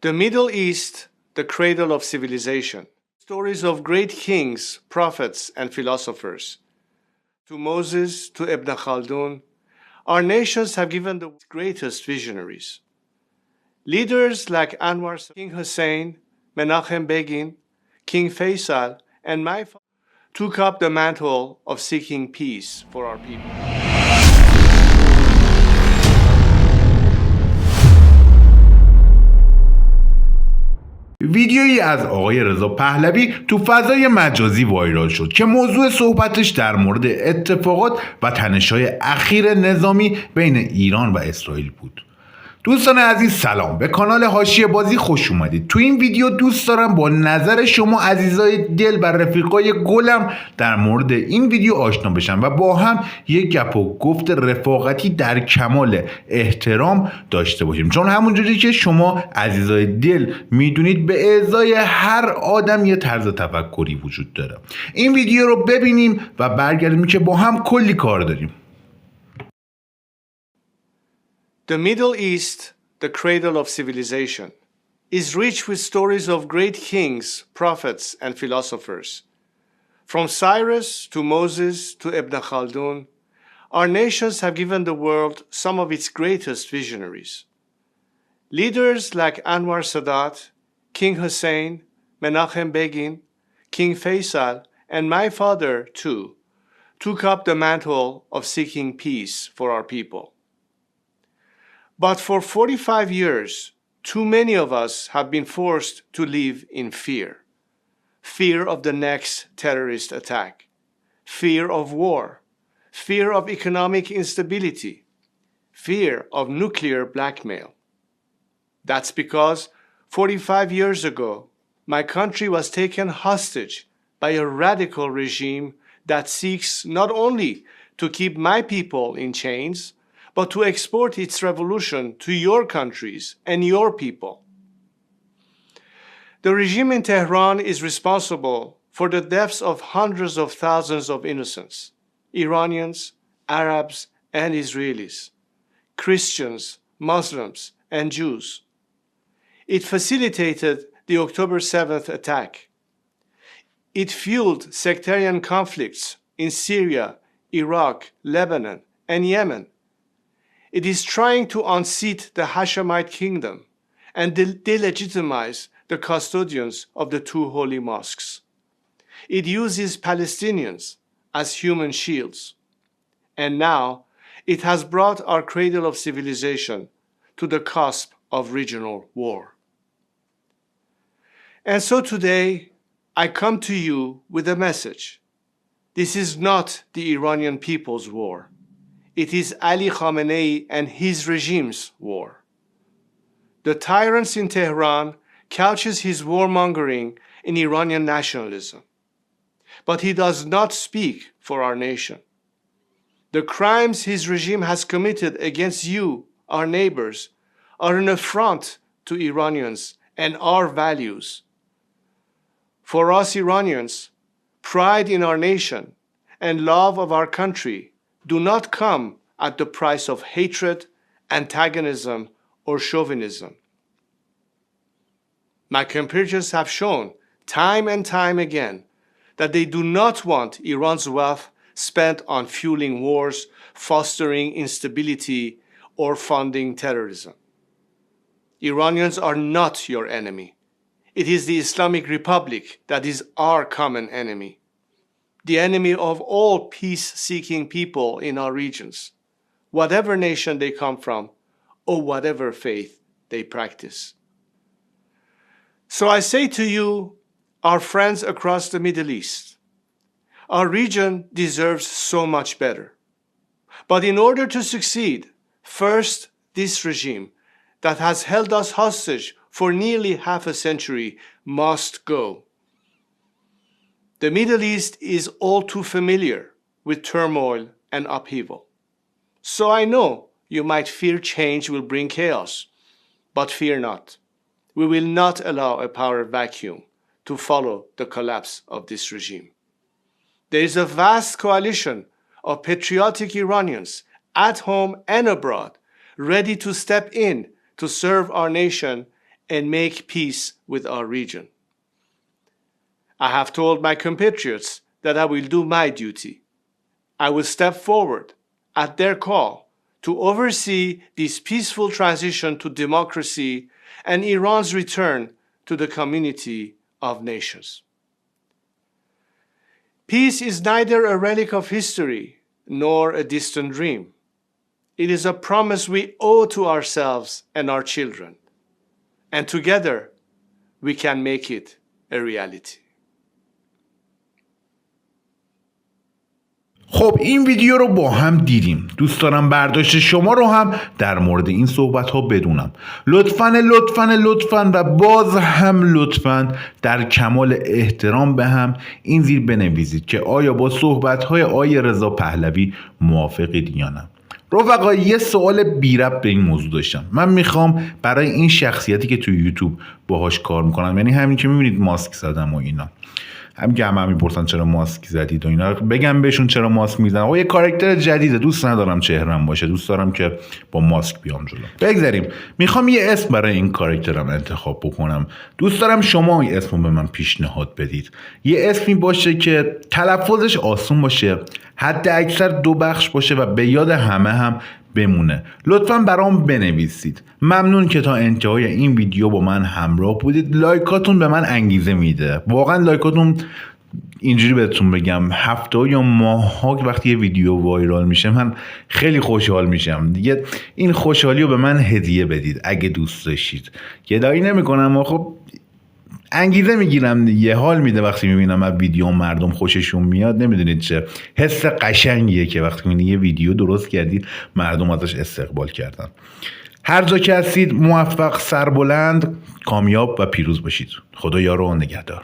The Middle East, the cradle of civilization. Stories of great kings, prophets, and philosophers. To Moses, to Ibn Khaldun, our nations have given the greatest visionaries. Leaders like Anwar, King Hussein, Menachem Begin, King Faisal, and my father took up the mantle of seeking peace for our people. ویدیویی از آقای رضا پهلوی تو فضای مجازی وایرال شد که موضوع صحبتش در مورد اتفاقات و تنش‌های اخیر نظامی بین ایران و اسرائیل بود. دوستان عزیز سلام، به کانال حواشی بازی خوش اومدید. تو این ویدیو دوست دارم با نظر شما عزیزای دل و رفیقای گلم در مورد این ویدیو آشنا بشم و با هم یک گپ و گفت رفاقتی در کمال احترام داشته باشیم، چون همونجوری که شما عزیزای دل میدونید به ازای هر آدم یه طرز تفکری وجود داره. این ویدیو رو ببینیم و برگردیم که با هم کلی کار داریم. The Middle East, the cradle of civilization, is rich with stories of great kings, prophets, and philosophers. From Cyrus to Moses to Ibn Khaldun, our nations have given the world some of its greatest visionaries. Leaders like Anwar Sadat, King Hussein, Menachem Begin, King Faisal, and my father, too, took up the mantle of seeking peace for our people. But for 45 years, too many of us have been forced to live in fear. Fear of the next terrorist attack, fear of war, fear of economic instability, fear of nuclear blackmail. That's because 45 years ago, my country was taken hostage by a radical regime that seeks not only to keep my people in chains, but to export its revolution to your countries and your people. The regime in Tehran is responsible for the deaths of hundreds of thousands of innocents, Iranians, Arabs, and Israelis, Christians, Muslims, and Jews. It facilitated the October 7th attack. It fueled sectarian conflicts in Syria, Iraq, Lebanon, and Yemen. It is trying to unseat the Hashemite kingdom and delegitimize the custodians of the two holy mosques. It uses Palestinians as human shields. And now it has brought our cradle of civilization to the cusp of regional war. And so today I come to you with a message. This is not the Iranian people's war. It is Ali Khamenei and his regime's war. The tyrant in Tehran couches his warmongering in Iranian nationalism. But he does not speak for our nation. The crimes his regime has committed against you, our neighbors, are an affront to Iranians and our values. For us Iranians, pride in our nation and love of our country do not come at the price of hatred, antagonism, or chauvinism. My compatriots have shown time and time again that they do not want Iran's wealth spent on fueling wars, fostering instability, or funding terrorism. Iranians are not your enemy. It is the Islamic Republic that is our common enemy, the enemy of all peace-seeking people in our regions, whatever nation they come from or whatever faith they practice. So I say to you, our friends across the Middle East, our region deserves so much better. But in order to succeed, first, this regime that has held us hostage for nearly half a century must go. The Middle East is all too familiar with turmoil and upheaval. So I know you might fear change will bring chaos, but fear not. We will not allow a power vacuum to follow the collapse of this regime. There is a vast coalition of patriotic Iranians at home and abroad ready to step in to serve our nation and make peace with our region. I have told my compatriots that I will do my duty. I will step forward at their call to oversee this peaceful transition to democracy and Iran's return to the community of nations. Peace is neither a relic of history nor a distant dream. It is a promise we owe to ourselves and our children. And together, we can make it a reality. خب این ویدیو رو با هم دیدیم. دوست دارم برداشت شما رو هم در مورد این صحبت ها بدونم. لطفاً و باز هم لطفاً در کمال احترام به هم این زیر بنویسید که آیا با صحبت های آقای رضا پهلوی موافقید یا نه. رفقا یه سوال بی ربط به این موضوع داشتم. من میخوام برای این شخصیتی که توی یوتیوب باهاش کار میکنم، یعنی همین که میبینید ماسک زدم و اینا، هم میپرسن چرا ماسک زدید و اینا، بگم بهشون چرا ماسک میزنم. یه کاراکتر جدیده، دوست ندارم چهرم باشه، دوست دارم که با ماسک بیام جلو. بگذاریم. میخوام یه اسم برای این کاراکترم انتخاب بکنم. دوست دارم شما این اسمو به من پیشنهاد بدید. یه اسمی باشه که تلفظش آسون باشه، حد اکثر 2 بخش باشه و به یاد همه هم بمونه. لطفاً برام بنویسید. ممنون که تا انتهای این ویدیو با من همراه بودید. لایکاتون به من انگیزه میده. واقعا لایکاتون، اینجوری بهتون بگم، هفته یا ماه‌ها وقتی یه ویدیو وایرال میشه من خیلی خوشحال میشم. دیگه این خوشحالی رو به من هدیه بدید اگه دوست داشتید. گدایی نمی‌کنم اما خب انگیزه میگیرم دیگه، حال میده وقتی میبینم از ویدیو مردم خوششون میاد. نمیدونید چه حس قشنگیه که وقتی میبینی یه ویدیو درست کردید مردم ازش استقبال کردن. هر جا که هستید موفق، سربلند، کامیاب و پیروز باشید. خدا یار و نگهدار.